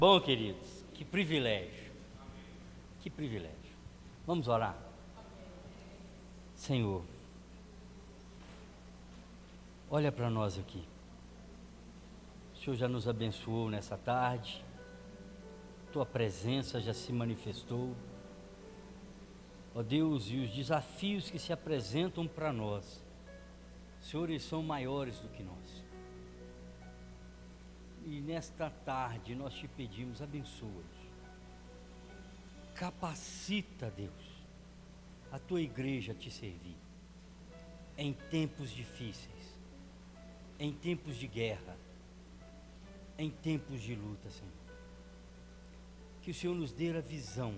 Bom, queridos, que privilégio, que privilégio. Vamos orar? Senhor, olha para nós aqui. O Senhor já nos abençoou nessa tarde, Tua presença já se manifestou. Ó Deus, e os desafios que se apresentam para nós, Senhor, eles são maiores do que nós. E nesta tarde nós te pedimos, abençoa-nos, capacita, Deus, a tua igreja a te servir, em tempos difíceis, em tempos de guerra, em tempos de luta, Senhor. Que o Senhor nos dê a visão,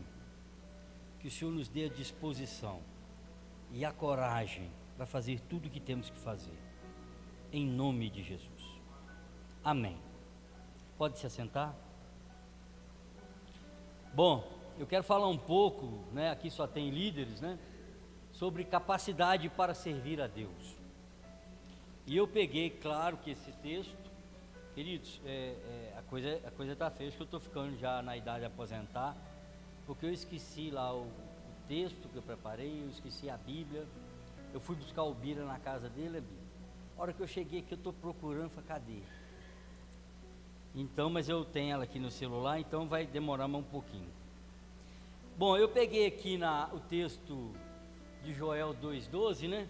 que o Senhor nos dê a disposição e a coragem para fazer tudo o que temos que fazer, em nome de Jesus. Amém. Pode se assentar? Bom, eu quero falar um pouco, aqui só tem líderes, sobre capacidade para servir a Deus. E eu peguei, claro que esse texto, queridos, a coisa está feia, acho que eu estou ficando já na idade de aposentar, porque eu esqueci lá o texto que eu preparei, eu esqueci a Bíblia, eu fui buscar o Bira na casa dele, a hora que eu cheguei aqui eu estou procurando, falei, cadê? Então, mas eu tenho ela aqui no celular, então vai demorar mais um pouquinho. Bom, eu peguei aqui o texto de Joel 2,12,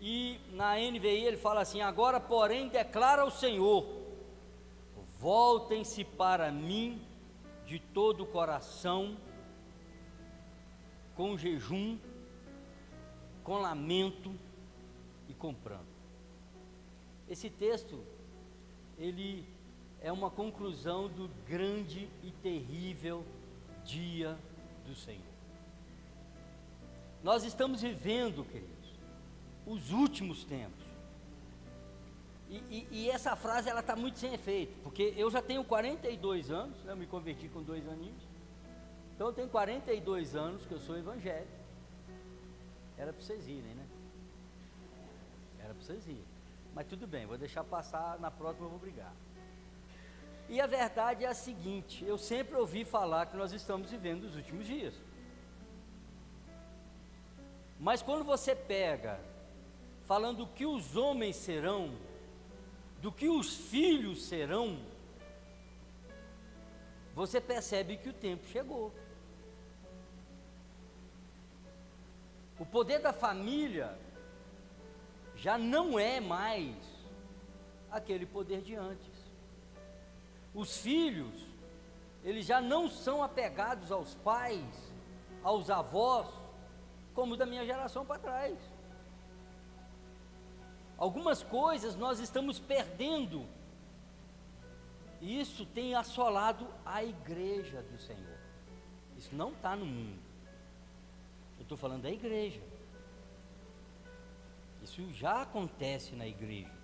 e na NVI ele fala assim: agora porém declara o Senhor, voltem-se para mim de todo o coração, com jejum, com lamento e com pranto. Esse texto, ele é uma conclusão do grande e terrível dia do Senhor. Nós estamos vivendo, queridos, os últimos tempos. E essa frase, ela está muito sem efeito, porque eu já tenho 42 anos, eu me converti com 2 aninhos, então eu tenho 42 anos que eu sou evangélico. Era para vocês irem, Era para vocês irem, mas tudo bem, vou deixar passar, na próxima eu vou brigar. E a verdade é a seguinte: eu sempre ouvi falar que nós estamos vivendo os últimos dias, mas quando você pega, falando do que os homens serão, do que os filhos serão, você percebe que o tempo chegou. O poder da família já não é mais aquele poder de antes. Os filhos, eles já não são apegados aos pais, aos avós, como da minha geração para trás. Algumas coisas nós estamos perdendo, e isso tem assolado a igreja do Senhor. Isso não está no mundo, eu estou falando da igreja. Isso já acontece na igreja.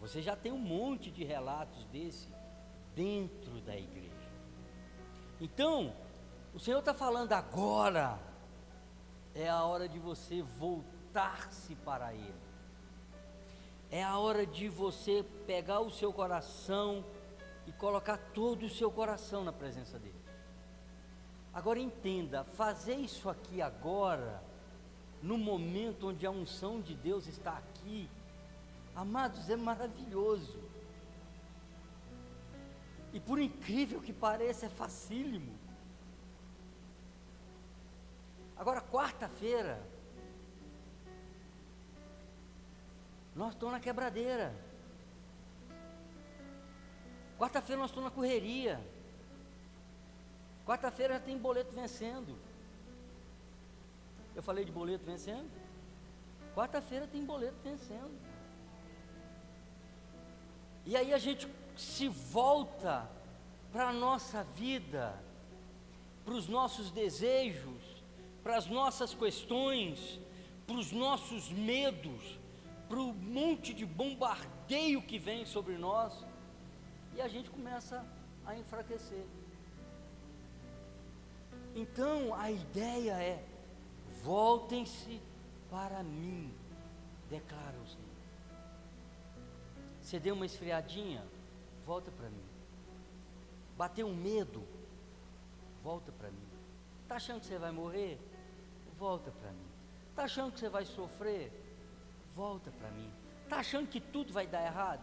Você já tem um monte de relatos desse dentro da igreja. Então, o Senhor está falando agora, é a hora de você voltar-se para Ele. É a hora de você pegar o seu coração e colocar todo o seu coração na presença dEle. Agora entenda, fazer isso aqui agora, no momento onde a unção de Deus está aqui, amados, é maravilhoso. E por incrível que pareça, é facílimo. Agora, quarta-feira, nós estamos na quebradeira. Quarta-feira nós estamos na correria. Quarta-feira já tem boleto vencendo. Eu falei de boleto vencendo? Quarta-feira tem boleto vencendo. E aí a gente se volta para a nossa vida, para os nossos desejos, para as nossas questões, para os nossos medos, para o monte de bombardeio que vem sobre nós, e a gente começa a enfraquecer. Então a ideia é: voltem-se para mim, declara o Senhor. Você deu uma esfriadinha? Volta para mim. Bateu um medo, volta para mim. Está achando que você vai morrer? Volta para mim. Está achando que você vai sofrer? Volta para mim. Está achando que tudo vai dar errado?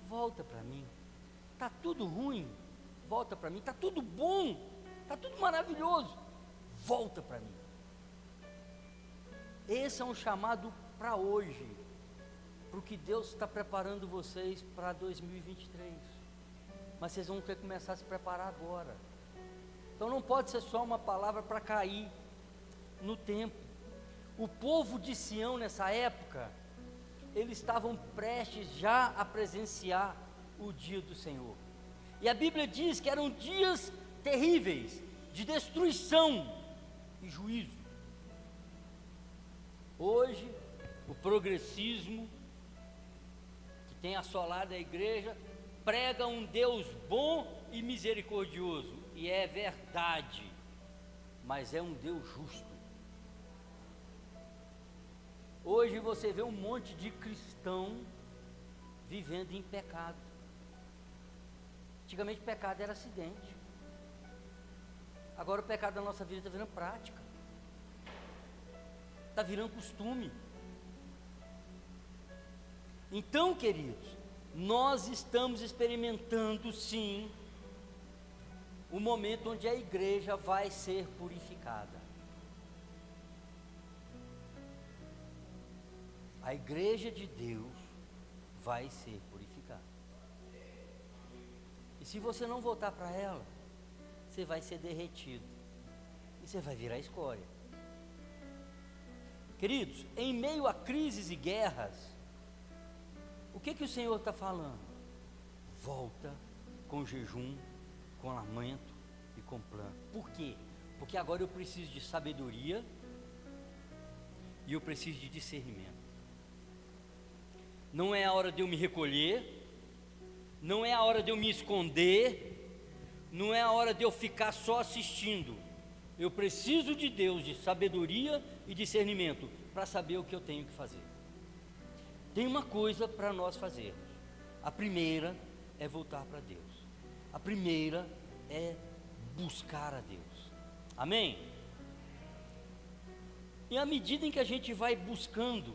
Volta para mim. Está tudo ruim? Volta para mim. Está tudo bom? Está tudo maravilhoso? Volta para mim. Esse é um chamado para hoje, para o que Deus está preparando vocês para 2023. Mas vocês vão ter que começar a se preparar agora. Então não pode ser só uma palavra para cair no tempo. O povo de Sião nessa época, eles estavam prestes já a presenciar o dia do Senhor. E a Bíblia diz que eram dias terríveis, de destruição e juízo. Hoje, o progressismo que tem assolado a igreja prega um Deus bom e misericordioso, e é verdade, mas é um Deus justo. Hoje você vê um monte de cristão vivendo em pecado. Antigamente pecado era acidente, agora o pecado da nossa vida está virando prática, está virando costume. Então, queridos, nós estamos experimentando sim o momento onde a igreja vai ser purificada. A igreja de Deus vai ser purificada. E se você não voltar para ela, você vai ser derretido e você vai virar escória. Queridos, em meio a crises e guerras, o que o Senhor está falando? Volta com jejum, com lamento e com plano. Por quê? Porque agora eu preciso de sabedoria e eu preciso de discernimento. Não é a hora de eu me recolher, não é a hora de eu me esconder, não é a hora de eu ficar só assistindo. Eu preciso de Deus, de sabedoria e discernimento, para saber o que eu tenho que fazer. Tem uma coisa para nós fazermos. A primeira é voltar para Deus. A primeira é buscar a Deus. Amém? E à medida em que a gente vai buscando,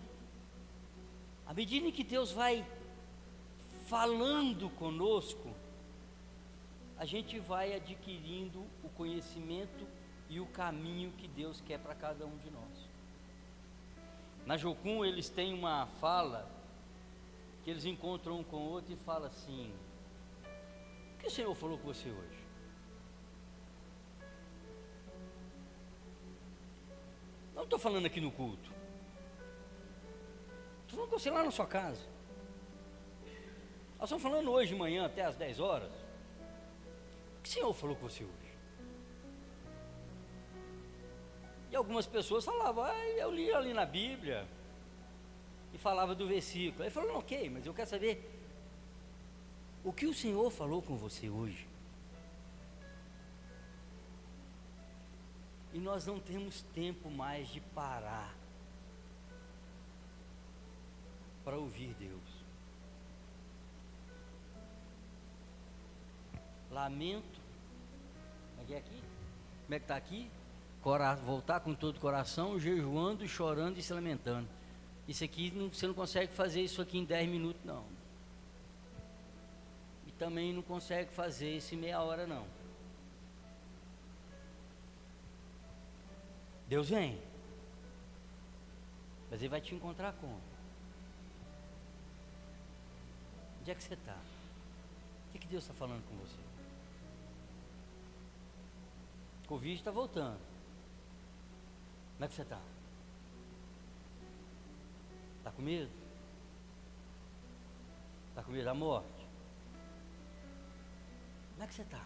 à medida em que Deus vai falando conosco, a gente vai adquirindo o conhecimento e o caminho que Deus quer para cada um de nós. Na Jocum eles têm uma fala que eles encontram um com o outro e falam assim: o que o Senhor falou com você hoje? Não estou falando aqui no culto, estou falando com você lá na sua casa. Nós estamos falando hoje de manhã até às 10 horas. O que o Senhor falou com você hoje? E algumas pessoas falavam: eu li ali na Bíblia e falava do versículo. Aí falou: ok, mas eu quero saber o que o Senhor falou com você hoje. E nós não temos tempo mais de parar para ouvir Deus. Lamento, como é que é aqui? Como é que está aqui? Voltar com todo o coração, jejuando, chorando e se lamentando. Isso aqui, você não consegue fazer isso aqui em 10 minutos, não. E também não consegue fazer isso em meia hora, não. Deus vem, mas Ele vai te encontrar como? Onde é que você está? O que Deus está falando com você? Covid está voltando. Como é que você está? Está com medo? Está com medo da morte? Como é que você está?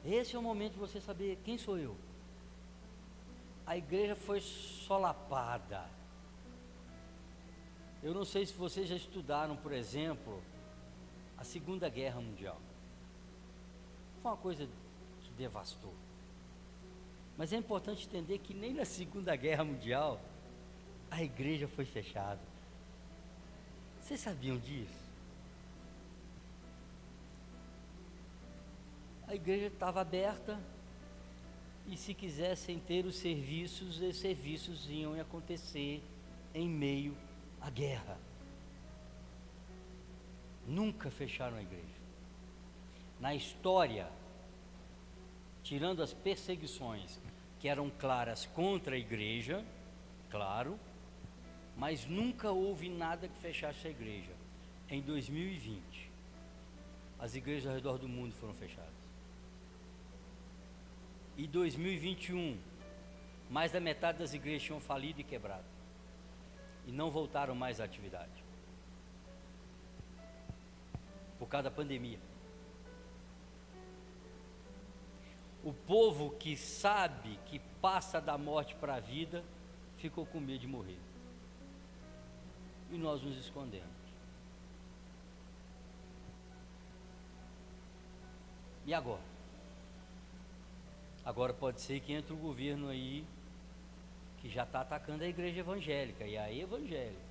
Esse é o momento de você saber quem sou eu. A igreja foi solapada. Eu não sei se vocês já estudaram, por exemplo, a Segunda Guerra Mundial. Foi uma coisa que devastou. Mas é importante entender que nem na Segunda Guerra Mundial a igreja foi fechada. Vocês sabiam disso? a igreja estava aberta, e se quisessem ter os serviços iam acontecer em meio à guerra. Nunca fecharam a igreja. Na história, tirando as perseguições que eram claras contra a igreja, claro, mas nunca houve nada que fechasse a igreja. Em 2020, as igrejas ao redor do mundo foram fechadas. E 2021, mais da metade das igrejas tinham falido e quebrado, e não voltaram mais à atividade, por causa da pandemia. O povo que sabe que passa da morte para a vida, ficou com medo de morrer, e nós nos escondemos. E agora? Agora pode ser que entre o governo aí, que já está atacando a igreja evangélica, e a evangélica,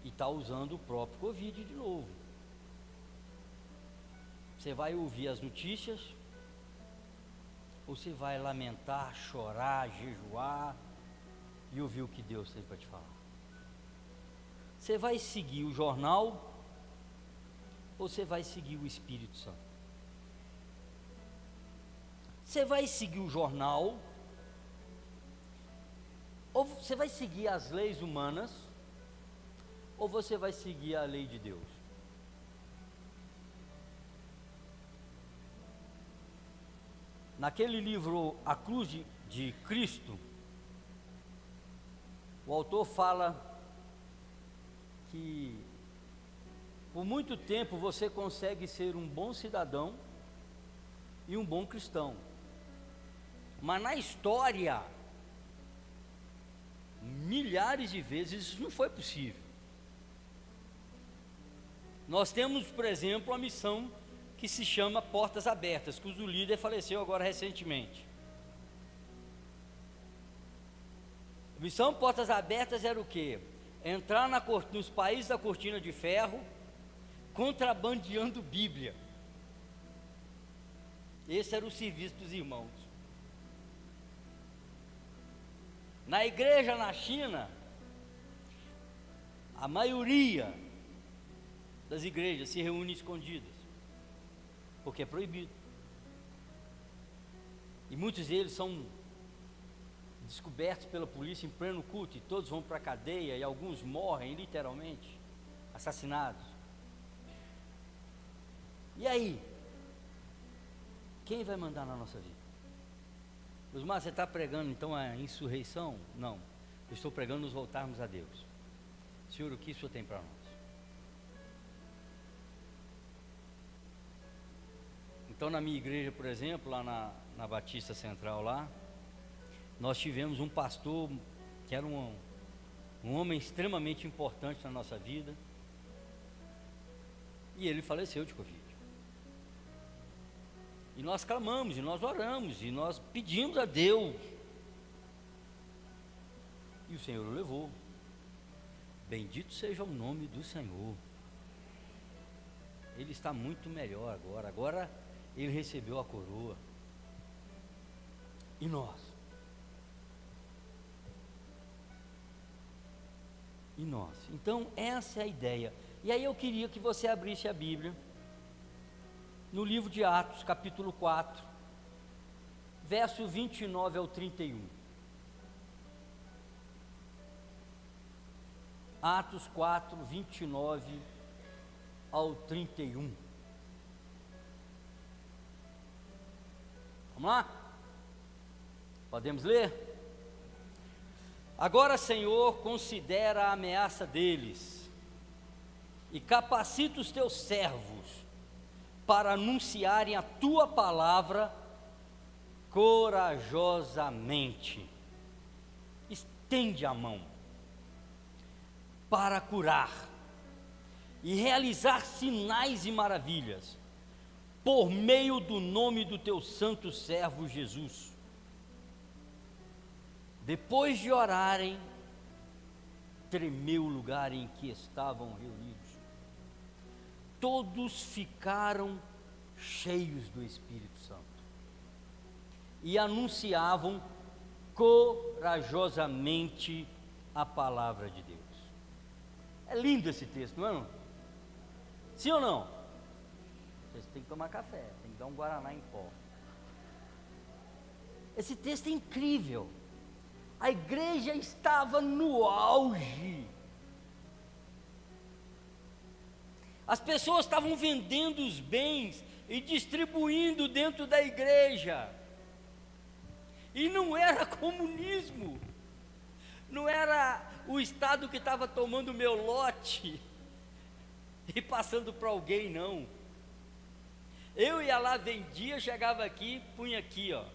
e está usando o próprio Covid de novo. Você vai ouvir as notícias, ou você vai lamentar, chorar, jejuar, e ouvir o que Deus tem para te falar? Você vai seguir o jornal, ou você vai seguir o Espírito Santo? Você vai seguir o jornal, ou você vai seguir as leis humanas, ou você vai seguir a lei de Deus? Naquele livro A Cruz de Cristo, o autor fala que por muito tempo você consegue ser um bom cidadão e um bom cristão, mas na história, milhares de vezes isso não foi possível. Nós temos, por exemplo, a missão que se chama Portas Abertas, cujo líder faleceu agora recentemente. A missão Portas Abertas era o quê? Entrar nos países da cortina de ferro, contrabandeando Bíblia. Esse era o serviço dos irmãos. Na igreja na China, a maioria das igrejas se reúne escondidas, porque é proibido. E muitos deles são descobertos pela polícia em pleno culto, e todos vão para a cadeia, e alguns morrem literalmente, assassinados. E aí? Quem vai mandar na nossa vida? Osmar, você está pregando então a insurreição? Não, eu estou pregando nos voltarmos a Deus. Senhor, o que o Senhor tem para nós? Então, na minha igreja, por exemplo, lá na Batista Central, lá, nós tivemos um pastor que era um homem extremamente importante na nossa vida, e ele faleceu de Covid. E nós clamamos, e nós oramos, e nós pedimos a Deus, e o Senhor o levou. Bendito seja o nome do Senhor. Ele está muito melhor agora ele recebeu a coroa. E nós? E nós? Então essa é a ideia. E aí eu queria que você abrisse a Bíblia no livro de Atos, capítulo 4, verso 29 ao 31. Atos 4, 29 ao 31. Vamos lá? Podemos ler? Agora, Senhor, considera a ameaça deles e capacita os teus servos para anunciarem a tua palavra corajosamente. Estende a mão para curar e realizar sinais e maravilhas por meio do nome do teu santo servo Jesus. Depois de orarem, tremeu o lugar em que estavam reunidos. todos ficaram cheios do Espírito Santo e anunciavam corajosamente a palavra de Deus. É lindo esse texto, não é? Não? Sim ou não? Vocês têm que tomar café, tem que dar um guaraná em pó. Esse texto é incrível. A igreja estava no auge. As pessoas estavam vendendo os bens e distribuindo dentro da igreja. E não era comunismo. Não era o Estado que estava tomando o meu lote e passando para alguém, não. Eu ia lá, vendia, chegava aqui, punha aqui, ó,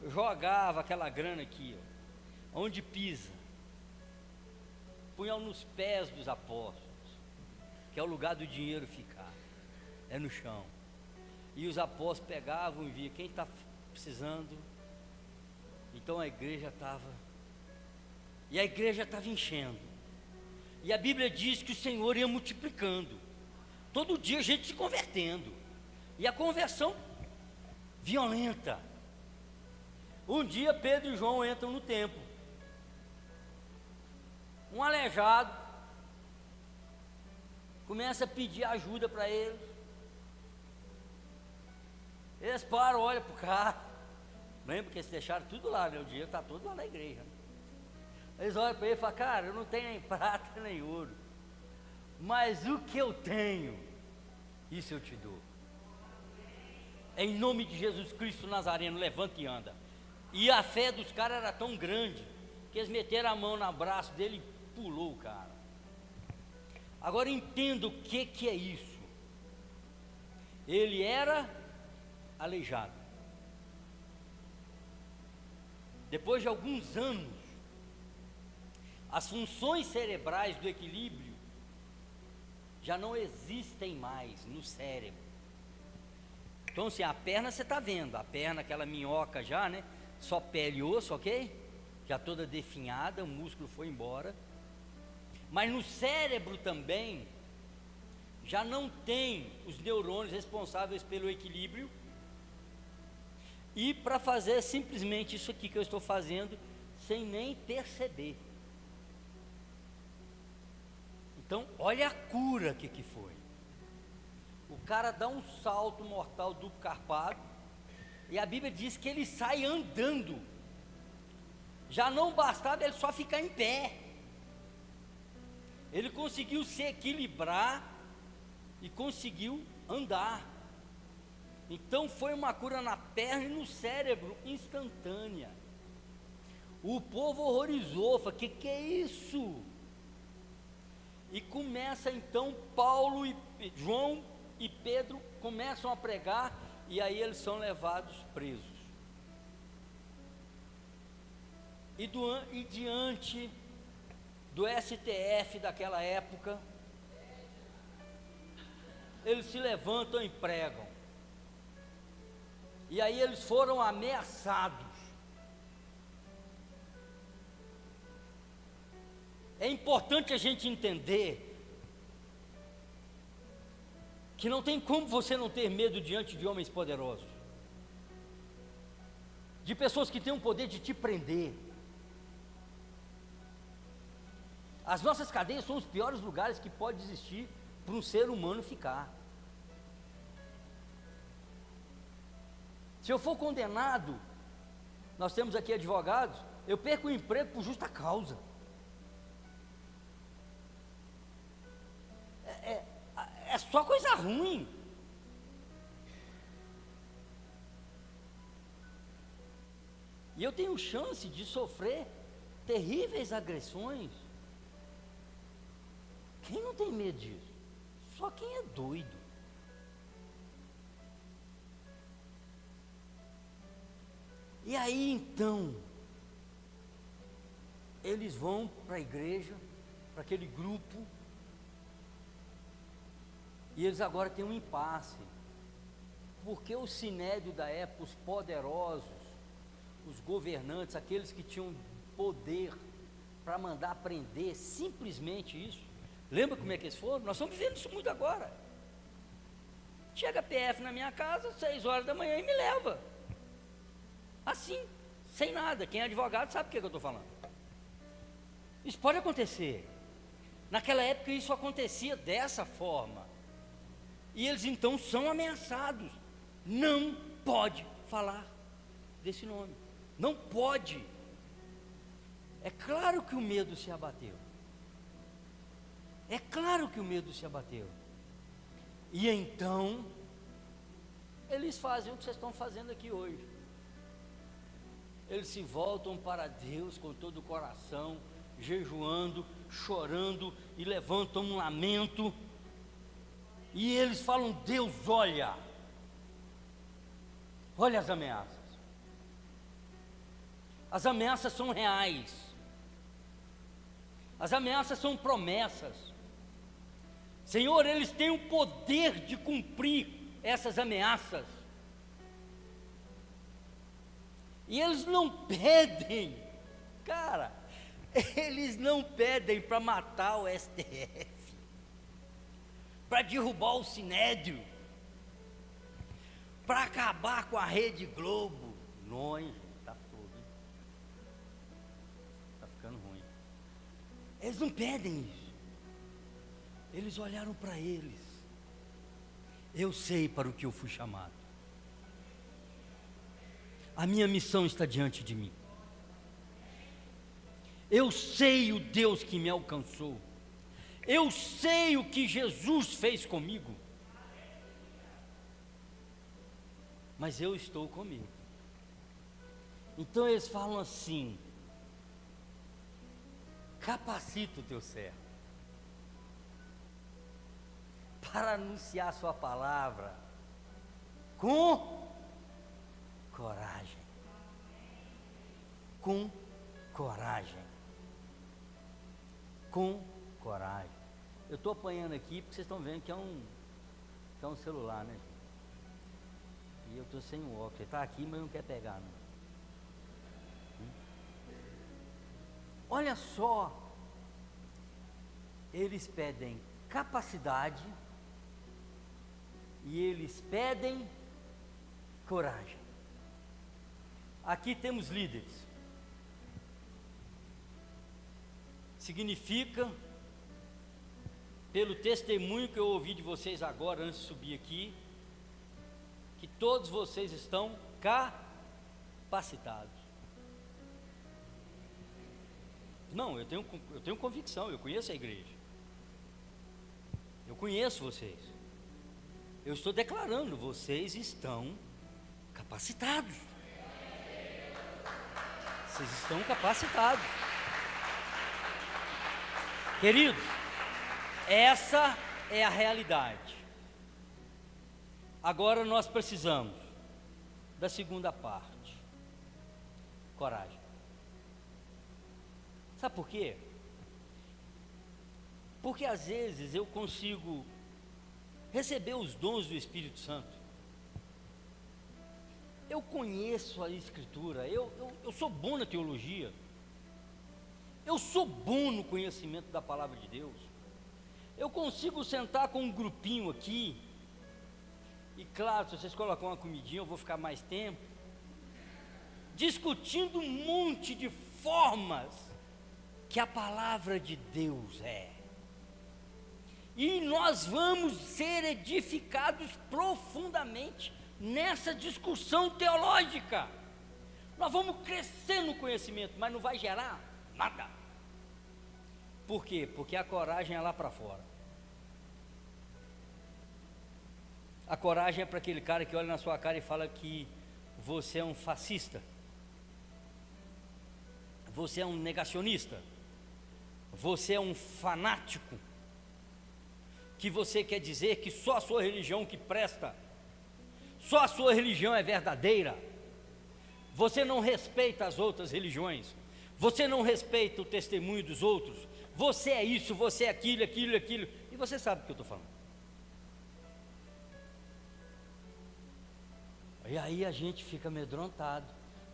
jogava aquela grana aqui, ó, onde pisa, punha nos pés dos apóstolos, que é o lugar do dinheiro ficar, é no chão. E os apóstolos pegavam e via quem está precisando. Então a igreja estava, e a igreja estava enchendo. E a Bíblia diz que o Senhor ia multiplicando. Todo dia a gente se convertendo. E a conversão violenta. Um dia Pedro e João entram no templo. Um aleijado começa a pedir ajuda para eles. Eles param, olham para o cara. Lembra que eles deixaram tudo lá, né? O dinheiro está todo lá na igreja. Eles olham para ele e falam: cara, eu não tenho nem prata nem ouro, mas o que eu tenho, isso eu te dou. Em nome de Jesus Cristo Nazareno, levanta e anda. E a fé dos caras era tão grande que eles meteram a mão no braço dele e pulou o cara. Agora entenda o que é isso. Ele era aleijado. Depois de alguns anos, as funções cerebrais do equilíbrio já não existem mais no cérebro. Então, assim, a perna você está vendo, a perna, aquela minhoca já, né? Só pele e osso, ok? Já toda definhada, o músculo foi embora. Mas no cérebro também, já não tem os neurônios responsáveis pelo equilíbrio. E para fazer simplesmente isso aqui que eu estou fazendo, sem nem perceber. Então, olha a cura que foi. O cara dá um salto mortal duplo carpado, e a Bíblia diz que ele sai andando. Já não bastava ele só ficar em pé. Ele conseguiu se equilibrar e conseguiu andar. Então foi uma cura na perna e no cérebro instantânea. O povo horrorizou, falou: que é isso? E começa então Paulo e João e Pedro começam a pregar, e aí eles são levados presos. E diante do STF daquela época, eles se levantam e pregam. E aí eles foram ameaçados. É importante a gente entender que não tem como você não ter medo diante de homens poderosos, de pessoas que têm o poder de te prender. As nossas cadeias são os piores lugares que pode existir para um ser humano ficar. Se eu for condenado, nós temos aqui advogados, eu perco o emprego por justa causa. É só coisa ruim. E eu tenho chance de sofrer terríveis agressões. Quem não tem medo disso? Só quem é doido. E aí então, eles vão para a igreja, para aquele grupo, e eles agora têm um impasse, porque o sinédrio da época, os poderosos, os governantes, aqueles que tinham poder para mandar prender, simplesmente isso. Lembra como é que eles foram? Nós estamos vivendo isso muito agora. Chega a PF na minha casa, 6 horas da manhã e me leva. Assim, sem nada. Quem é advogado sabe o que eu estou falando. Isso pode acontecer. Naquela época isso acontecia dessa forma. E eles então são ameaçados. Não pode falar desse nome. Não pode. É claro que o medo se abateu. É claro que o medo se abateu. E então, eles fazem o que vocês estão fazendo aqui hoje. Eles se voltam para Deus com todo o coração, jejuando, chorando e levantam um lamento. E eles falam: Deus, olha as ameaças. As ameaças são reais. As ameaças são promessas. Senhor, eles têm o poder de cumprir essas ameaças. E eles não pedem, cara, eles não pedem para matar o STF, para derrubar o Sinédrio, para acabar com a Rede Globo. Não, hein, gente, está fogo, hein? Está ficando ruim. Eles não pedem isso. Eles olharam para eles. Eu sei para o que eu fui chamado. A minha missão está diante de mim. Eu sei o Deus que me alcançou. Eu sei o que Jesus fez comigo. Mas eu estou comigo. Então eles falam assim: capacita o teu servo para anunciar sua palavra com coragem. Com coragem. Com coragem. Eu estou apanhando aqui porque vocês estão vendo que é um celular, né? E eu estou sem o óculos. Ele está aqui, mas não quer pegar, não. Olha só. Eles pedem capacidade e eles pedem coragem. Aqui temos líderes. Significa, pelo testemunho que eu ouvi de vocês agora, antes de subir aqui, que todos vocês estão capacitados. Não, eu tenho convicção, eu conheço a igreja. Eu conheço vocês. Eu estou declarando, vocês estão capacitados. Vocês estão capacitados. Queridos, essa é a realidade. Agora nós precisamos da segunda parte: coragem. Sabe por quê? Porque às vezes eu consigo receber os dons do Espírito Santo. Eu conheço a Escritura, eu sou bom na teologia. Eu sou bom no conhecimento da palavra de Deus. Eu consigo sentar com um grupinho aqui. E claro, se vocês colocar uma comidinha, eu vou ficar mais tempo. Discutindo um monte de formas que a palavra de Deus é. E nós vamos ser edificados profundamente nessa discussão teológica. Nós vamos crescer no conhecimento, mas não vai gerar nada. Por quê? Porque a coragem é lá para fora. A coragem é para aquele cara que olha na sua cara e fala que você é um fascista, você é um negacionista, você é um fanático, que você quer dizer que só a sua religião que presta, só a sua religião é verdadeira. Você não respeita as outras religiões, você não respeita o testemunho dos outros, você é isso, você é aquilo, e você sabe o que eu estou falando. E aí a gente fica amedrontado,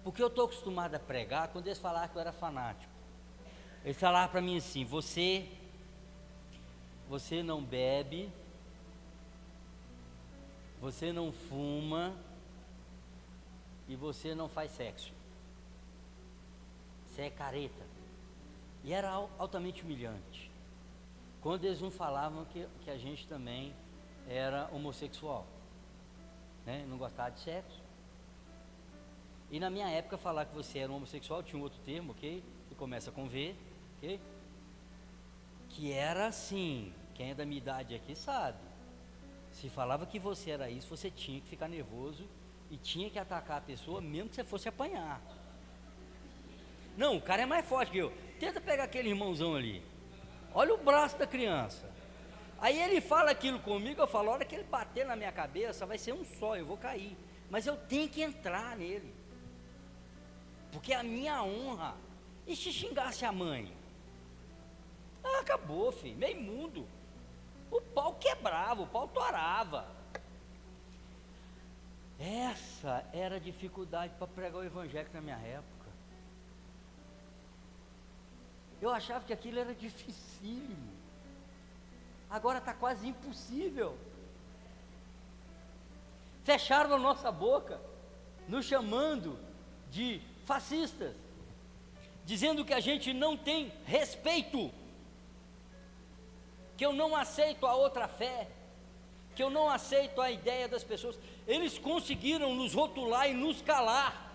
porque eu estou acostumado a pregar. Quando eles falaram que eu era fanático, eles falaram para mim assim: você não bebe, você não fuma e você não faz sexo. Você é careta. E era altamente humilhante. Quando eles não falavam que a gente também era homossexual, né? Não gostava de sexo. E na minha época, falar que você era um homossexual tinha um outro termo, ok? Que começa com V, ok? Que era assim, quem é da minha idade aqui sabe. Se falava que você era isso, você tinha que ficar nervoso e tinha que atacar a pessoa, mesmo que você fosse apanhar. Não, o cara é mais forte que eu. Tenta pegar aquele irmãozão ali. Olha o braço da criança. Aí ele fala aquilo comigo, eu falo, a hora que ele bater na minha cabeça, vai ser um só, eu vou cair. Mas eu tenho que entrar nele. Porque é a minha honra. E se xingasse a mãe? Ah, acabou, filho, meio mundo. O pau quebrava, o pau torava. Essa era a dificuldade para pregar o evangelho na minha época. Eu achava que aquilo era dificílimo. Agora está quase impossível. Fecharam a nossa boca, nos chamando de fascistas, dizendo que a gente não tem respeito, que eu não aceito a outra fé, que eu não aceito a ideia das pessoas. Eles conseguiram nos rotular e nos calar.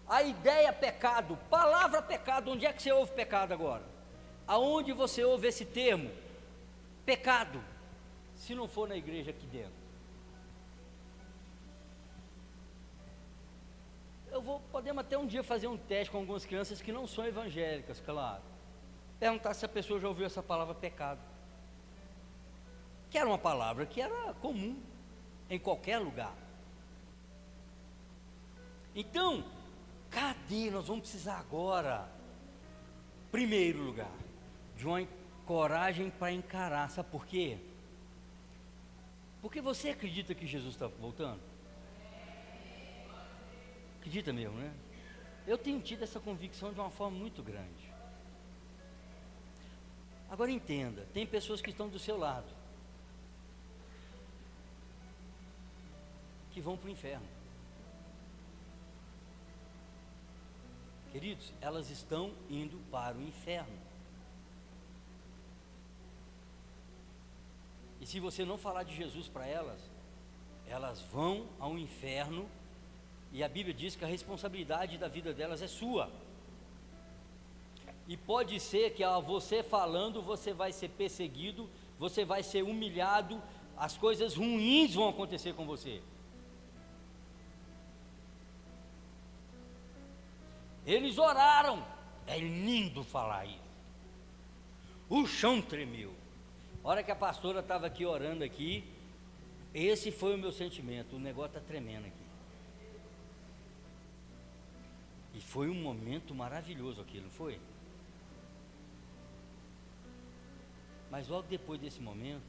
A ideia pecado, palavra pecado, onde é que você ouve pecado agora? Aonde você ouve esse termo? Pecado, se não for na igreja aqui dentro. Podemos até um dia fazer um teste com algumas crianças que não são evangélicas, claro. Perguntar se a pessoa já ouviu essa palavra pecado. Que era uma palavra que era comum em qualquer lugar. Então, cadê? Nós vamos precisar agora, primeiro lugar, de uma coragem para encarar. Sabe por quê? Porque você acredita que Jesus está voltando? Acredita mesmo, né? Eu tenho tido essa convicção de uma forma muito grande. Agora entenda, tem pessoas que estão do seu lado, que vão para o inferno. Queridos, elas estão indo para o inferno. E se você não falar de Jesus para elas, elas vão ao inferno. E a Bíblia diz que a responsabilidade da vida delas é sua. E pode ser que a você falando, você vai ser perseguido, você vai ser humilhado, as coisas ruins vão acontecer com você. Eles oraram, é lindo falar isso. O chão tremeu. A hora que a pastora estava aqui orando aqui, esse foi o meu sentimento, o negócio está tremendo aqui. E foi um momento maravilhoso aquilo, não foi? Mas logo depois desse momento,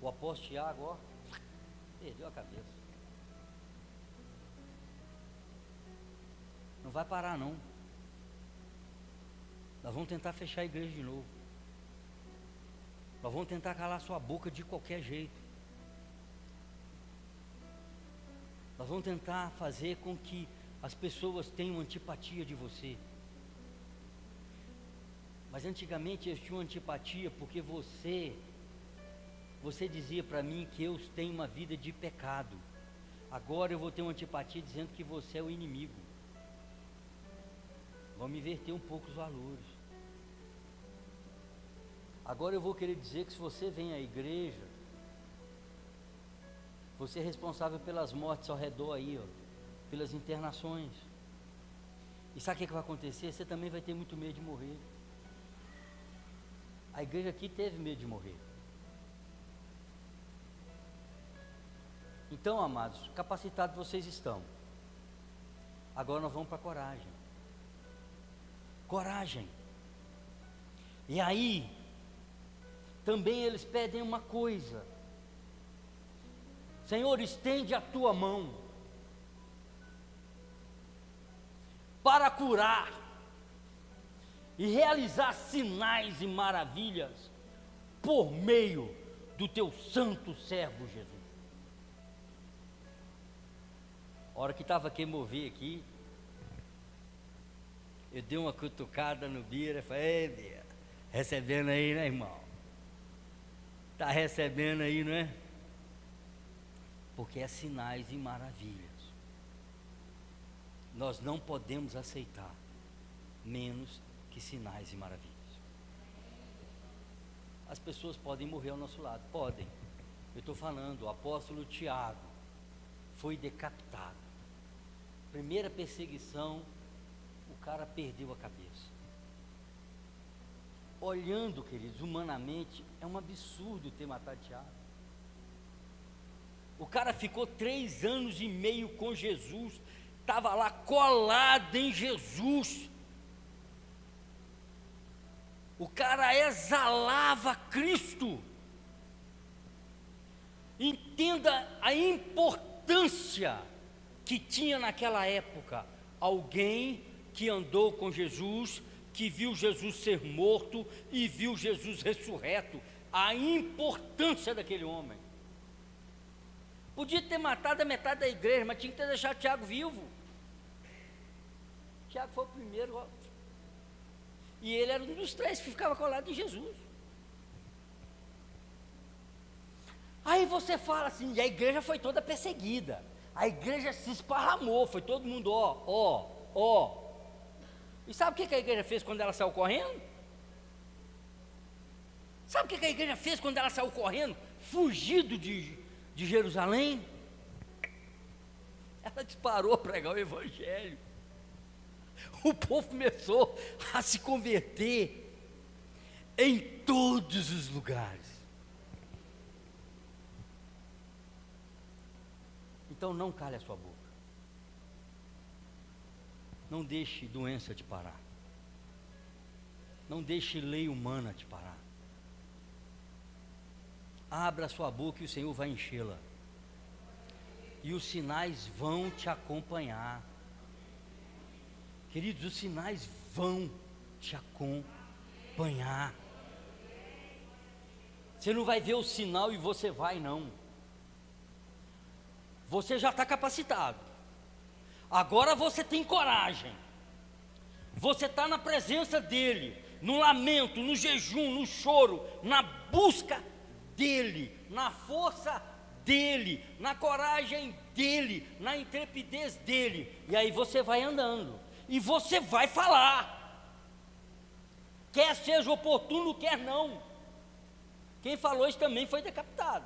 o apóstolo Tiago, ó, perdeu a cabeça. Não vai parar não. Nós vamos tentar fechar a igreja de novo. Nós vamos tentar calar sua boca de qualquer jeito. Nós vamos tentar fazer com que as pessoas tenham antipatia de você. Mas antigamente eles tinham antipatia porque você dizia para mim que eu tenho uma vida de pecado. Agora eu vou ter uma antipatia dizendo que você é o inimigo. Vamos inverter um pouco os valores. Agora eu vou querer dizer que se você vem à igreja, você é responsável pelas mortes ao redor aí, ó, pelas internações. E sabe o que vai acontecer? Você também vai ter muito medo de morrer. A igreja aqui teve medo de morrer. Então, amados, capacitados vocês estão. Agora nós vamos para a coragem. Coragem. E aí, também eles pedem uma coisa: Senhor, estende a tua mão para curar e realizar sinais e maravilhas por meio do teu santo servo Jesus. A hora que estava quem mover aqui, eu dei uma cutucada no Bira e falei: ei, Bira, recebendo aí, né, irmão? Está recebendo aí, não é? Porque é sinais e maravilhas. Nós não podemos aceitar menos que sinais e maravilhas. As pessoas podem morrer ao nosso lado, podem. Eu estou falando, o apóstolo Tiago foi decapitado. Primeira perseguição, o cara perdeu a cabeça. Olhando, queridos, humanamente, é um absurdo ter matado Tiago. O cara ficou 3 anos e meio com Jesus, estava lá colado em Jesus. O cara exalava Cristo. Entenda a importância que tinha naquela época alguém que andou com Jesus, que viu Jesus ser morto e viu Jesus ressurreto. A importância daquele homem. Podia ter matado a metade da igreja, mas tinha que ter deixado Tiago vivo. Tiago foi o primeiro, e ele era um dos 3 que ficava colado em Jesus. Aí você fala assim, e a igreja foi toda perseguida, a igreja se esparramou, foi todo mundo ó. E sabe o que a igreja fez quando ela saiu correndo? Sabe o que a igreja fez quando ela saiu correndo, fugido de Jerusalém? Ela disparou a pregar o evangelho. O povo começou a se converter em todos os lugares. Então não cale a sua boca. Não deixe doença te parar. Não deixe lei humana te parar. Abra a sua boca e o Senhor vai enchê-la. E os sinais vão te acompanhar. Queridos, os sinais vão te acompanhar. Você não vai ver o sinal e você vai, não. Você já está capacitado. Agora você tem coragem. Você está na presença dEle, no lamento, no jejum, no choro, na busca dEle, na força dEle, na coragem dEle, na intrepidez dEle. E aí você vai andando. E você vai falar, quer seja oportuno, quer não. Quem falou isso também foi decapitado.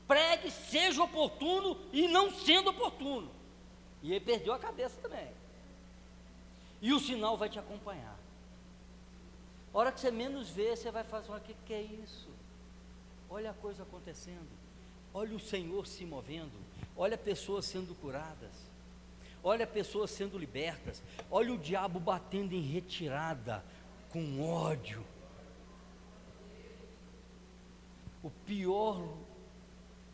Pregue, seja oportuno e não sendo oportuno. E ele perdeu a cabeça também. E o sinal vai te acompanhar. A hora que você menos vê, você vai fazer: o que é isso? Olha a coisa acontecendo. Olha o Senhor se movendo. Olha pessoas sendo curadas. Olha pessoas sendo libertas. Olha o diabo batendo em retirada, com ódio. O pior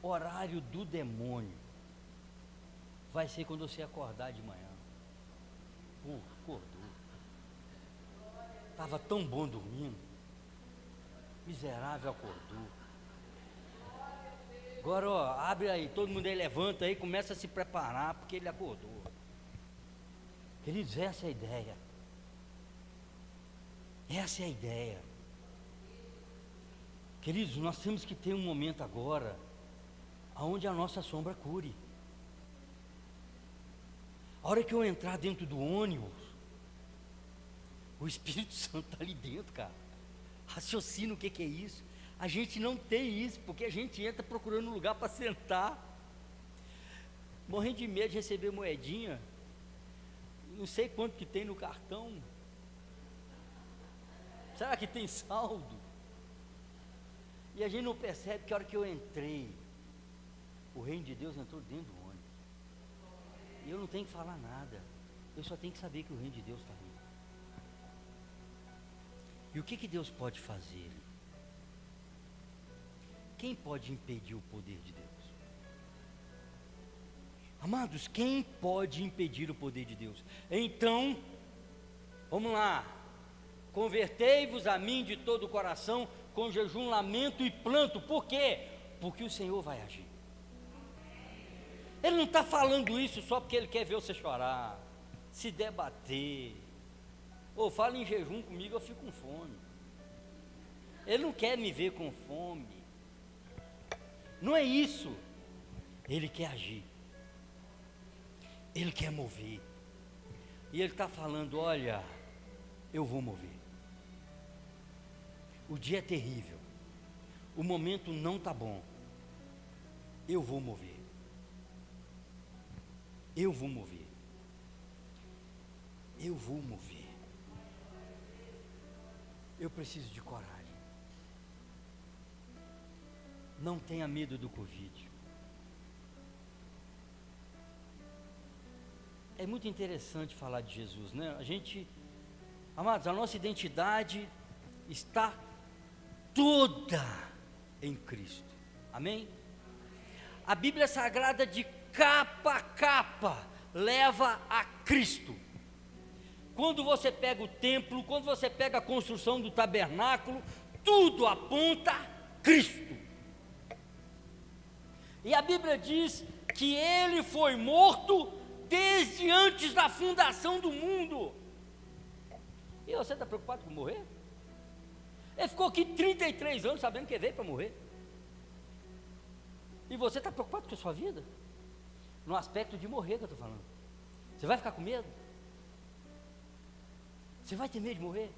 horário do demônio vai ser quando você acordar de manhã. Acordou. Estava tão bom dormindo. Miserável, acordou. Agora, abre aí, todo mundo aí levanta aí, começa a se preparar, porque ele acordou. Queridos, essa é a ideia. Essa é a ideia. Queridos, nós temos que ter um momento agora, onde a nossa sombra cure. A hora que eu entrar dentro do ônibus, o Espírito Santo está ali dentro, cara. Raciocina o que é isso. A gente não tem isso, porque a gente entra procurando um lugar para sentar, morrendo de medo de receber moedinha. Não sei quanto que tem no cartão. Será que tem saldo? E a gente não percebe que a hora que eu entrei, o reino de Deus entrou dentro do ônibus. E eu não tenho que falar nada. Eu só tenho que saber que o reino de Deus está ali. E o que Deus pode fazer? Quem pode impedir o poder de Deus? Amados, quem pode impedir o poder de Deus? Então, vamos lá. Convertei-vos a mim de todo o coração, com jejum, lamento e planto. Por quê? Porque o Senhor vai agir. Ele não está falando isso só porque Ele quer ver você chorar, se debater. Ou fala em jejum comigo, eu fico com fome. Ele não quer me ver com fome. Não é isso. Ele quer agir. Ele quer mover. E Ele está falando, olha, eu vou mover. O dia é terrível. O momento não está bom. Eu vou mover. Eu vou mover. Eu vou mover. Eu preciso de coragem. Não tenha medo do Covid. É muito interessante falar de Jesus, né? Amados, a nossa identidade está toda em Cristo. Amém? A Bíblia Sagrada de capa a capa leva a Cristo. Quando você pega o templo, quando você pega a construção do tabernáculo, tudo aponta a Cristo. E a Bíblia diz que Ele foi morto desde antes da fundação do mundo. E você está preocupado com morrer? Ele ficou aqui 33 anos sabendo que veio para morrer. E você está preocupado com a sua vida? No aspecto de morrer que eu estou falando. Você vai ficar com medo? Você vai ter medo de morrer?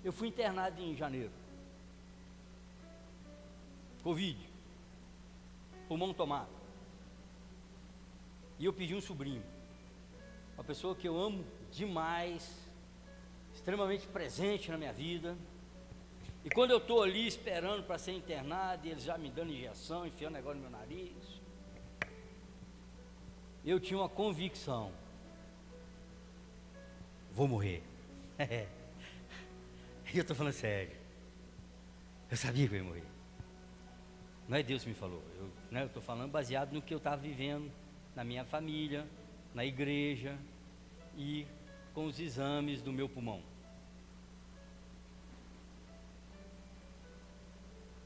Eu fui internado em janeiro. Covid. Pulmão tomado. E eu pedi um sobrinho. Uma pessoa que eu amo demais. Extremamente presente na minha vida. E quando eu estou ali esperando para ser internado, e eles já me dando injeção, enfiando negócio no meu nariz, eu tinha uma convicção: vou morrer. E eu estou falando sério. Eu sabia que eu ia morrer. Não é Deus que me falou. Eu estou falando baseado no que eu estava vivendo na minha família, na igreja e com os exames do meu pulmão.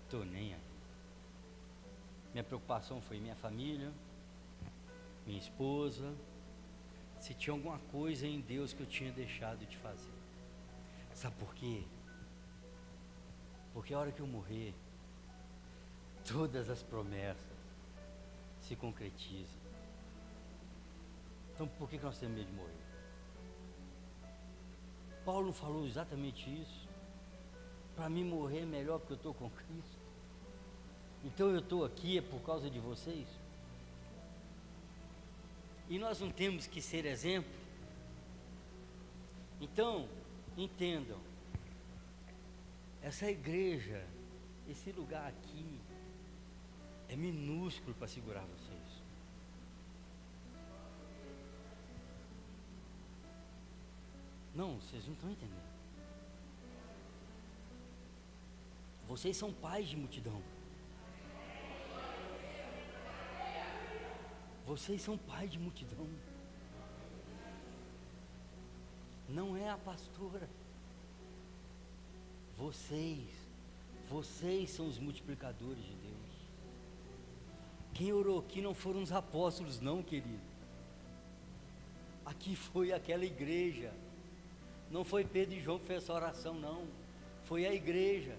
Estou nem aí. Minha preocupação foi minha família, minha esposa, se tinha alguma coisa em Deus que eu tinha deixado de fazer. Sabe por quê? Porque a hora que eu morrer, todas as promessas se concretizam. Então por que nós temos medo de morrer? Paulo falou exatamente isso. Para mim morrer é melhor porque eu estou com Cristo. Então eu estou aqui é por causa de vocês. E nós não temos que ser exemplo. Então, entendam. Essa igreja, esse lugar aqui, é minúsculo para segurar vocês. Não, vocês não estão entendendo. Vocês são pais de multidão. Vocês são pais de multidão. Não é a pastora. Vocês são os multiplicadores de Deus. Quem orou aqui não foram os apóstolos, não, querido. Aqui foi aquela igreja. Não foi Pedro e João que fez essa oração, não. Foi a igreja.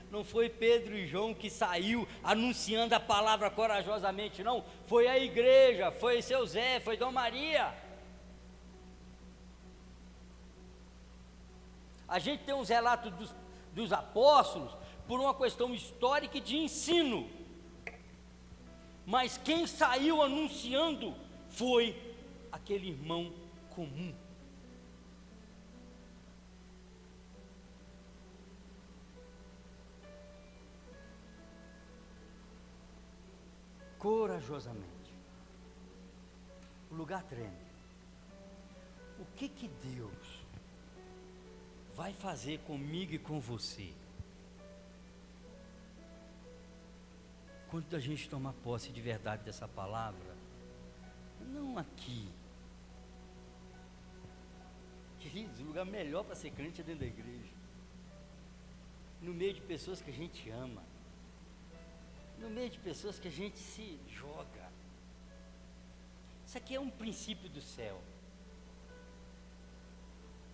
Não foi Pedro e João que saiu anunciando a palavra corajosamente, não. Foi a igreja, foi seu Zé, foi Dona Maria. A gente tem uns relatos dos apóstolos por uma questão histórica e de ensino. Mas quem saiu anunciando foi aquele irmão comum. Corajosamente. O lugar treme. O que Deus vai fazer comigo e com você quando a gente tomar posse de verdade dessa palavra? Não aqui, que Queridos, o lugar melhor para ser crente é dentro da igreja. No meio de pessoas que a gente ama. No meio de pessoas que a gente se joga. Isso aqui é um princípio do céu.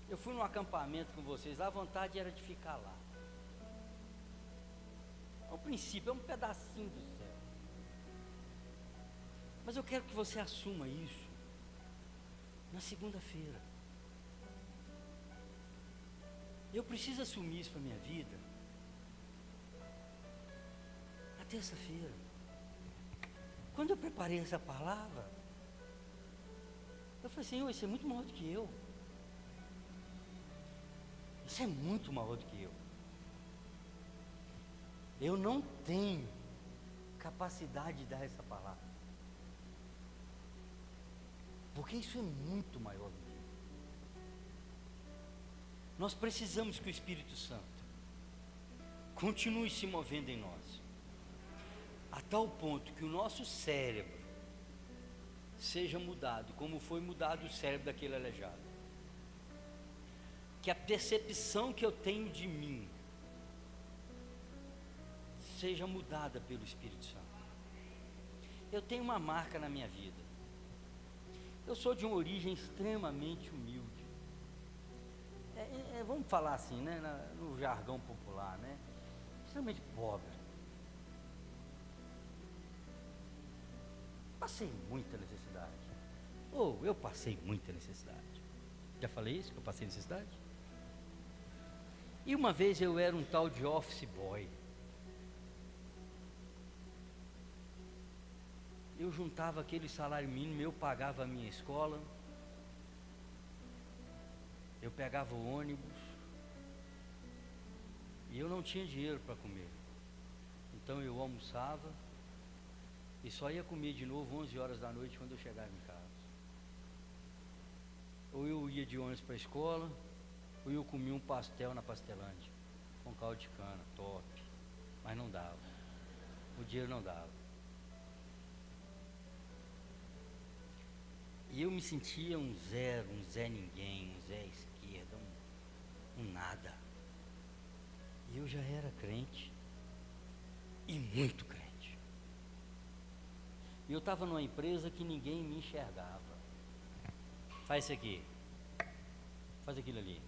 Eu fui num acampamento com vocês, a vontade era de ficar lá. É um princípio, é um pedacinho do céu. Mas eu quero que você assuma isso na segunda-feira. Eu preciso assumir isso para a minha vida na terça-feira. Quando eu preparei essa palavra, eu falei, Senhor, isso é muito maior do que eu. Isso é muito maior do que eu. Eu não tenho capacidade de dar essa palavra. Porque isso é muito maior do que eu. Nós precisamos que o Espírito Santo continue se movendo em nós, a tal ponto que o nosso cérebro seja mudado, como foi mudado o cérebro daquele aleijado. Que a percepção que eu tenho de mim seja mudada pelo Espírito Santo. Eu tenho uma marca na minha vida. Eu sou de uma origem extremamente humilde. Vamos falar assim, né, no jargão popular, né? Extremamente pobre. Passei muita necessidade. Eu passei muita necessidade. Já falei isso, que eu passei necessidade? E uma vez eu era um tal de office boy. Eu juntava aquele salário mínimo, eu pagava a minha escola, eu pegava o ônibus, e eu não tinha dinheiro para comer. Então eu almoçava, e só ia comer de novo 11 horas da noite quando eu chegava em casa. Ou eu ia de ônibus para a escola, ou eu comia um pastel na Pastelândia, com caldo de cana, top, mas não dava, o dinheiro não dava. E eu me sentia um zero, um Zé ninguém, um Zé esquerda, um nada. E eu já era crente, e muito crente. E eu estava numa empresa que ninguém me enxergava. Faz isso aqui, faz aquilo ali,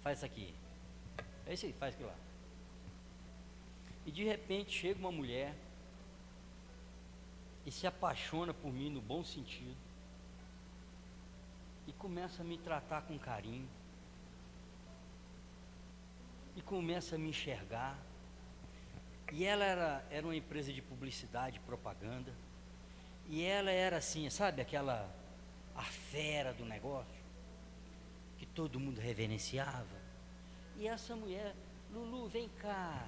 faz isso aqui, é isso aí, faz aquilo lá. E de repente chega uma mulher e se apaixona por mim no bom sentido e começa a me tratar com carinho e começa a me enxergar. E ela era uma empresa de publicidade e propaganda, e ela era assim, sabe, a fera do negócio que todo mundo reverenciava. E essa mulher, Lulu, vem cá,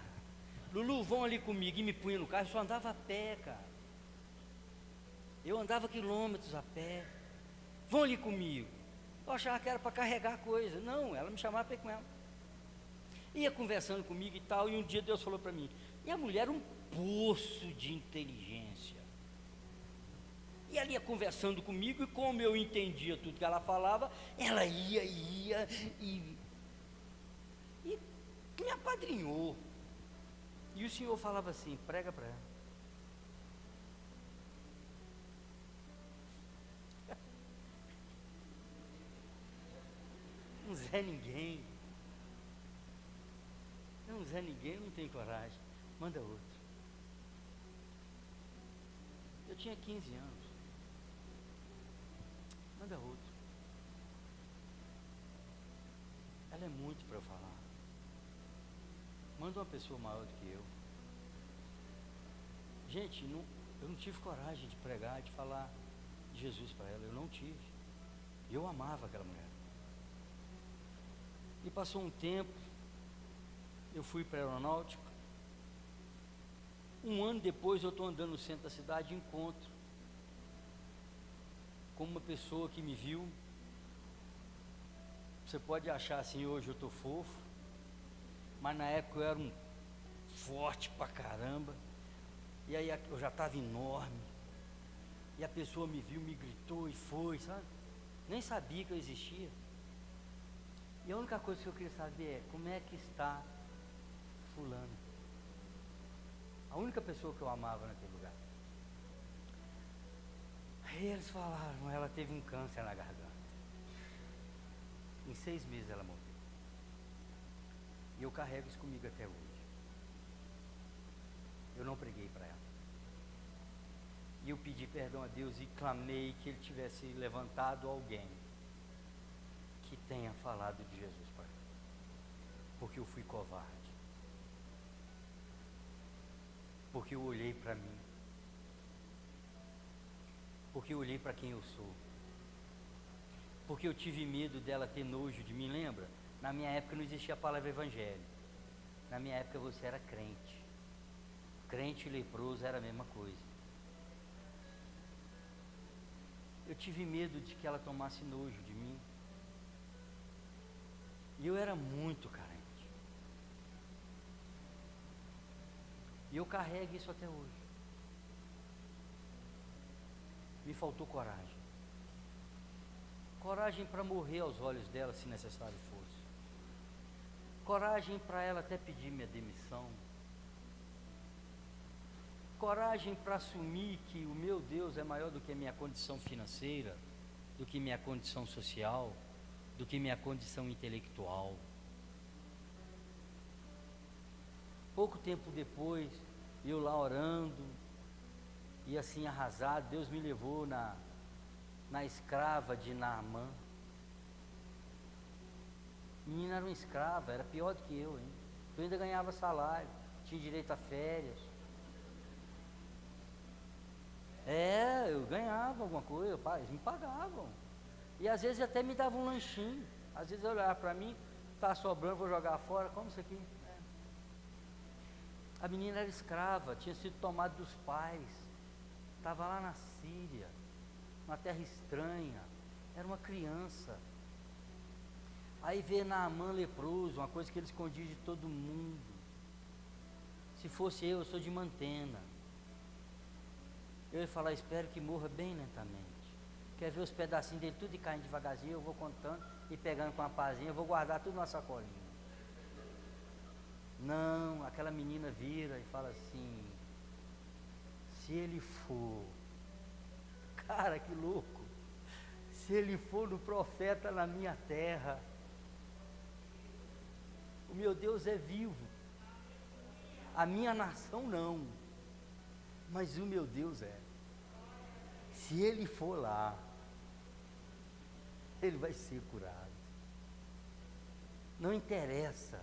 Lulu, vão ali comigo, e me punha no carro. Eu só andava a pé, cara. Eu andava quilômetros a pé. Vão ali comigo. Eu achava que era para carregar coisa. Não, ela me chamava para ir com ela. Ia conversando comigo e tal. E um dia Deus falou para mim. E a mulher era um poço de inteligência. E ela ia conversando comigo. E como eu entendia tudo que ela falava, ela ia e me apadrinhou. E o Senhor falava assim: prega para ela. Um Zé ninguém. Um Zé ninguém, não tem coragem. Manda outro. Eu tinha 15 anos. Manda outro. Ela é muito para eu falar. Manda uma pessoa maior do que eu. Gente, eu não tive coragem de pregar, de falar de Jesus para ela. Eu não tive. Eu amava aquela mulher. E passou um tempo, eu fui para a aeronáutica. Um ano depois eu estou andando no centro da cidade e encontro com uma pessoa que me viu. Você pode achar assim, hoje eu estou fofo, mas na época eu era um forte pra caramba. E aí eu já estava enorme. E a pessoa me viu, me gritou e foi, sabe? Nem sabia que eu existia. E a única coisa que eu queria saber é como é que está fulano. A única pessoa que eu amava naquele lugar. Aí eles falaram, ela teve um câncer na garganta. Em 6 meses ela morreu. E eu carrego isso comigo até hoje. Eu não preguei para ela. E eu pedi perdão a Deus e clamei que Ele tivesse levantado alguém que tenha falado de Jesus para ela. Porque eu fui covarde. Porque eu olhei para mim. Porque eu olhei para quem eu sou. Porque eu tive medo dela ter nojo de mim, lembra? Na minha época não existia a palavra evangelho. Na minha época você era crente. Crente e leproso era a mesma coisa. Eu tive medo de que ela tomasse nojo de mim. E eu era muito carente. E eu carrego isso até hoje. Me faltou coragem. Coragem para morrer aos olhos dela, se necessário fosse. Coragem para ela até pedir minha demissão. Coragem para assumir que o meu Deus é maior do que a minha condição financeira, do que minha condição social, do que minha condição intelectual. Pouco tempo depois, eu lá orando, e assim arrasado, Deus me levou na escrava de Naamã. A menina era uma escrava, era pior do que eu, hein? Eu ainda ganhava salário, tinha direito a férias. Eu ganhava alguma coisa, eles me pagavam. E às vezes até me davam um lanchinho. Às vezes eu olhava para mim, tá sobrando, vou jogar fora, como isso aqui? A menina era escrava, tinha sido tomada dos pais, estava lá na Síria, uma terra estranha, era uma criança. Aí vê Naamã leproso, uma coisa que ele escondia de todo mundo. Se fosse eu sou de Mantena. Eu ia falar, espero que morra bem lentamente. Quer ver os pedacinhos dele tudo caindo devagarzinho, eu vou contando e pegando com uma pazinha, eu vou guardar tudo na sacolinha. Não, aquela menina vira e fala assim, se ele for, cara, que louco, se ele for no profeta na minha terra, o meu Deus é vivo, a minha nação não, mas o meu Deus é. Se ele for lá, ele vai ser curado. Não interessa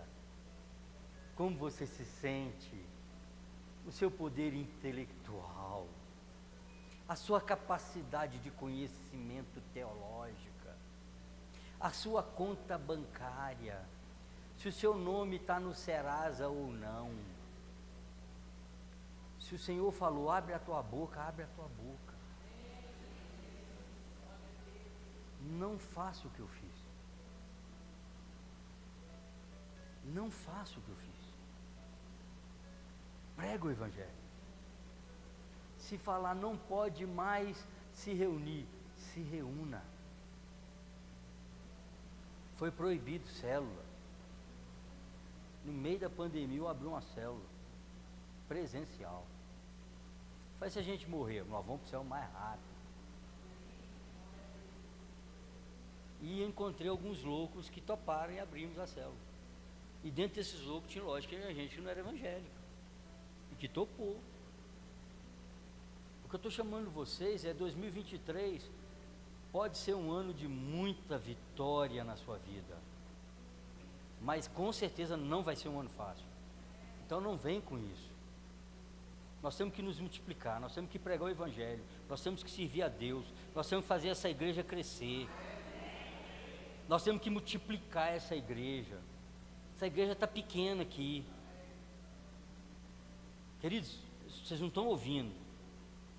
como você se sente, o seu poder intelectual, a sua capacidade de conhecimento teológica, a sua conta bancária, se o seu nome está no Serasa ou não. Se o Senhor falou, abre a tua boca, abre a tua boca. Não faça o que eu fiz. Não faça o que eu fiz. Prega o Evangelho. Se falar não pode mais se reunir, se reúna. Foi proibido célula. No meio da pandemia eu abri uma célula presencial. Faz se a gente morrer, nós vamos para o céu mais rápido. E encontrei alguns loucos que toparam e abrimos a célula. E dentro desses loucos tinha, lógico, que a gente que não era evangélico. E que topou. O que eu estou chamando vocês é 2023, pode ser um ano de muita vitória na sua vida. Mas com certeza não vai ser um ano fácil. Então não vem com isso. Nós temos que nos multiplicar, nós temos que pregar o Evangelho, nós temos que servir a Deus, nós temos que fazer essa igreja crescer. Nós temos que multiplicar essa igreja. Essa igreja está pequena aqui. Queridos, vocês não estão ouvindo.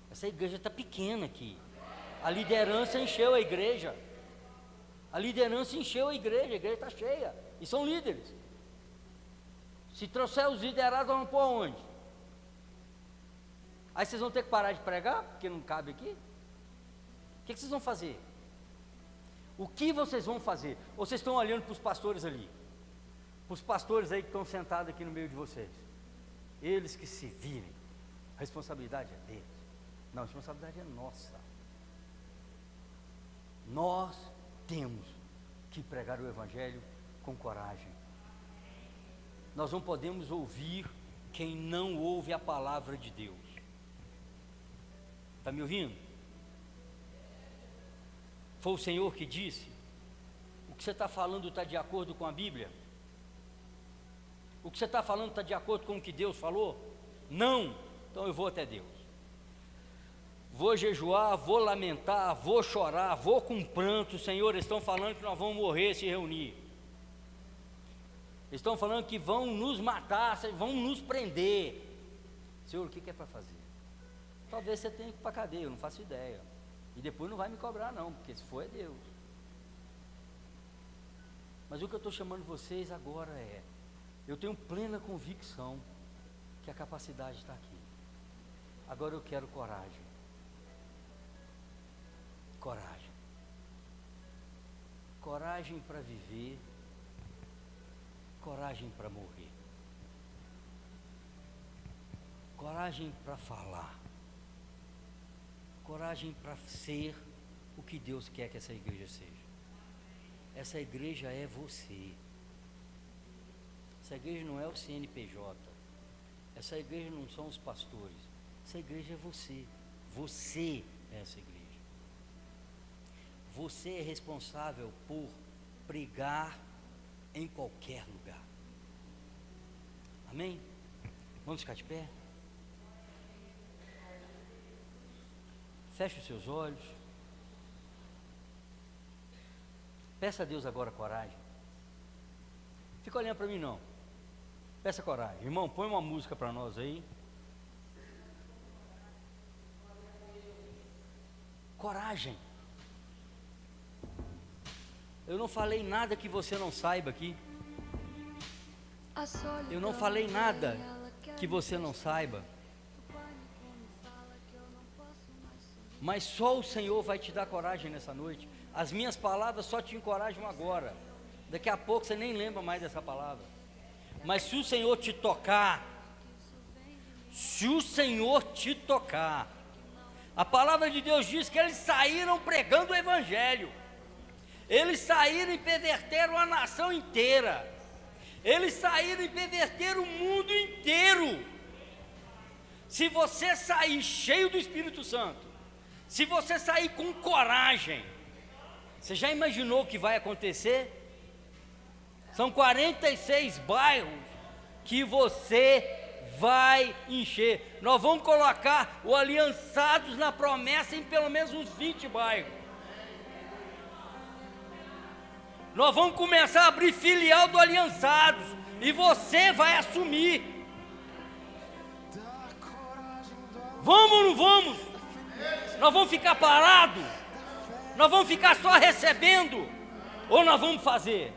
Essa igreja está pequena aqui. A liderança encheu a igreja. A liderança encheu a igreja está cheia. E são líderes. Se trouxer os liderados, vão pôr onde? Aí vocês vão ter que parar de pregar, porque não cabe aqui? O que vocês vão fazer? O que vocês vão fazer? Ou vocês estão olhando para os pastores ali? Para os pastores aí que estão sentados aqui no meio de vocês? Eles que se virem. A responsabilidade é deles. Não, a responsabilidade é nossa. Nós temos que pregar o Evangelho com coragem. Nós não podemos ouvir quem não ouve a palavra de Deus. Está me ouvindo? Foi o Senhor que disse: o que você está falando está de acordo com a Bíblia? O que você está falando está de acordo com o que Deus falou? Não, então eu vou até Deus. Vou jejuar, vou lamentar, vou chorar, vou com pranto. Senhor, eles estão falando que nós vamos morrer se reunir. Eles estão falando que vão nos matar, vão nos prender. Senhor, o que é para fazer? Talvez você tenha que ir para a cadeia, eu não faço ideia. E depois não vai me cobrar não, porque se for é Deus. Mas o que eu estou chamando vocês agora é: eu tenho plena convicção que a capacidade está aqui. Agora eu quero coragem. Coragem. Coragem para viver. Coragem para morrer. Coragem para falar. Coragem para ser o que Deus quer que essa igreja seja. Essa igreja é você. Essa igreja não é o CNPJ. Essa igreja não são os pastores. Essa igreja é você. Você é essa igreja. Você é responsável por pregar em qualquer lugar. Amém? Vamos ficar de pé? Feche os seus olhos. Peça a Deus agora coragem. Fica olhando para mim não. Peça coragem. Irmão, põe uma música para nós aí. Coragem. Eu não falei nada que você não saiba aqui. Eu não falei nada que você não saiba. Mas só o Senhor vai te dar coragem nessa noite. As minhas palavras só te encorajam agora. Daqui a pouco você nem lembra mais dessa palavra. Mas se o Senhor te tocar, a palavra de Deus diz que eles saíram pregando o Evangelho. Eles saíram e perverteram a nação inteira. Eles saíram e perverteram o mundo inteiro. Se você sair cheio do Espírito Santo, se você sair com coragem, você já imaginou o que vai acontecer? São 46 bairros que você vai encher. Nós vamos colocar o Aliançados na promessa em pelo menos uns 20 bairros. Nós vamos começar a abrir filial do Aliançados e você vai assumir. Vamos ou não vamos? Nós vamos ficar parados? Nós vamos ficar só recebendo? Ou nós vamos fazer?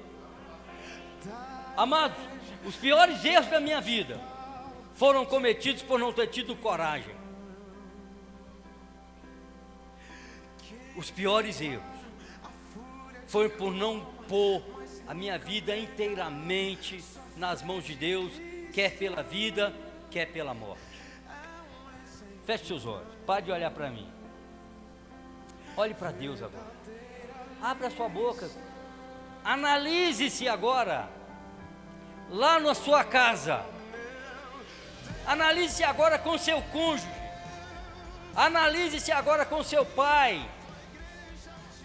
Amados, os piores erros da minha vida foram cometidos por não ter tido coragem. Os piores erros foi por não pôr a minha vida inteiramente nas mãos de Deus, quer pela vida, quer pela morte. Feche seus olhos, pare de olhar para mim. Olhe para Deus agora. Abra sua boca. Analise-se agora. Lá na sua casa. Analise-se agora com seu cônjuge. Analise-se agora com seu pai.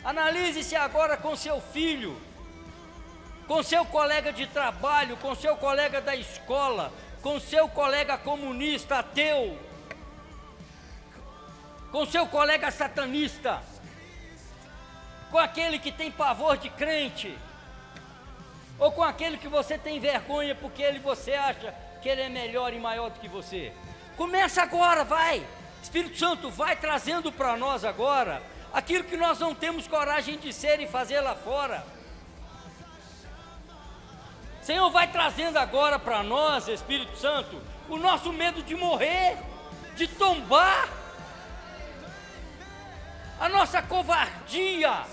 Analise-se agora com seu filho, com seu colega de trabalho, com seu colega da escola, com seu colega comunista, ateu, com seu colega satanista, com aquele que tem pavor de crente, ou com aquele que você tem vergonha porque você acha que ele é melhor e maior do que você. Começa agora, vai. Espírito Santo, vai trazendo para nós agora aquilo que nós não temos coragem de ser e fazer lá fora. Senhor, vai trazendo agora para nós, Espírito Santo, o nosso medo de morrer, de tombar, a nossa covardia,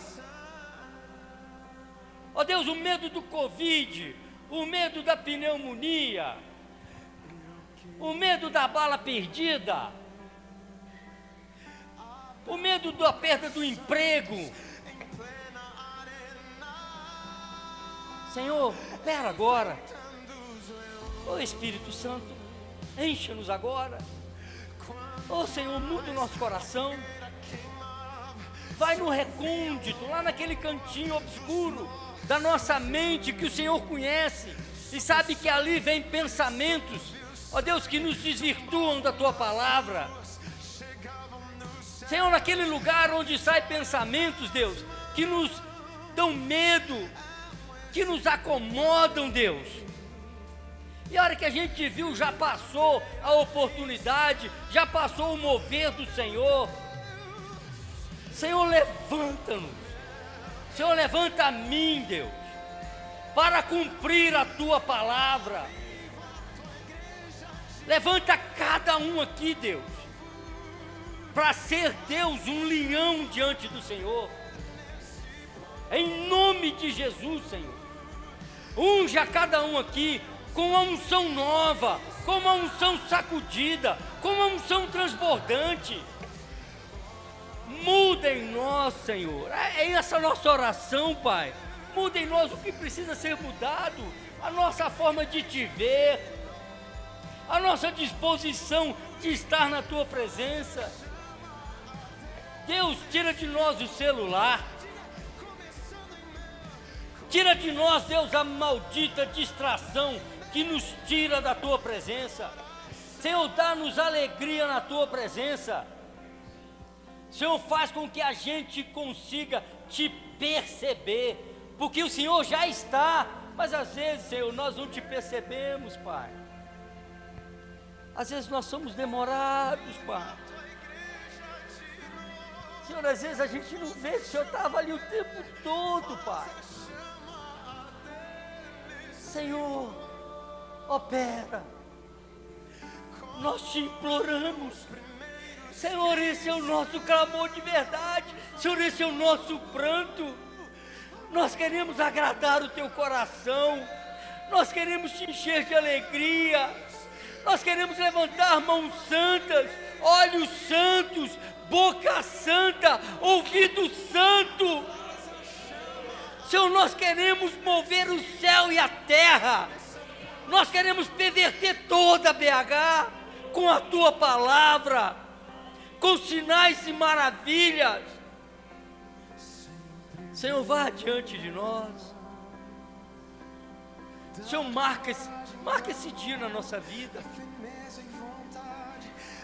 Ó Deus, o medo do Covid, o medo da pneumonia, o medo da bala perdida, o medo da perda do emprego. Senhor, opera agora. Ô Espírito Santo, encha-nos agora. Ô Senhor, muda o nosso coração. Vai no recôndito, lá naquele cantinho obscuro da nossa mente que o Senhor conhece e sabe que ali vem pensamentos, ó Deus, que nos desvirtuam da Tua palavra. Senhor, naquele lugar onde saem pensamentos, Deus, que nos dão medo, que nos acomodam, Deus. E a hora que a gente viu, já passou a oportunidade, já passou o mover do Senhor. Senhor, levanta-nos. Senhor, levanta a mim, Deus, para cumprir a Tua palavra. Levanta cada um aqui, Deus, para ser, Deus, um leão diante do Senhor. Em nome de Jesus, Senhor. Unja cada um aqui com uma unção nova, com uma unção sacudida, com uma unção transbordante. Muda em nós, Senhor. É essa nossa oração, Pai. Muda em nós o que precisa ser mudado. A nossa forma de Te ver, a nossa disposição de estar na Tua presença. Deus, tira de nós o celular. Tira de nós, Deus, a maldita distração que nos tira da Tua presença. Senhor, dá-nos alegria na Tua presença. Senhor, faz com que a gente consiga Te perceber, porque o Senhor já está, mas às vezes, Senhor, nós não Te percebemos, Pai. Às vezes nós somos demorados, Pai. Senhor, às vezes a gente não vê que o Senhor estava ali o tempo todo, Pai. Senhor, opera. Nós Te imploramos. Senhor, esse é o nosso clamor de verdade. Senhor, esse é o nosso pranto. Nós queremos agradar o Teu coração. Nós queremos Te encher de alegria. Nós queremos levantar mãos santas, olhos santos, boca santa, ouvido santo. Senhor, nós queremos mover o céu e a terra. Nós queremos perverter toda a BH com a Tua palavra, com sinais e maravilhas. Senhor, vá adiante de nós. Senhor, marca esse dia na nossa vida.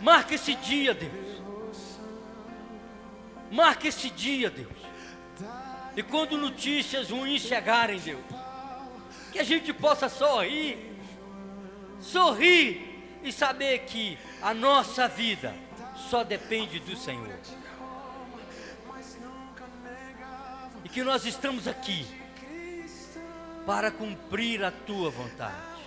Marca esse dia, Deus. Marca esse dia, Deus. E quando notícias ruins chegarem, Deus, que a gente possa sorrir e saber que a nossa vida só depende do Senhor. E que nós estamos aqui para cumprir a Tua vontade.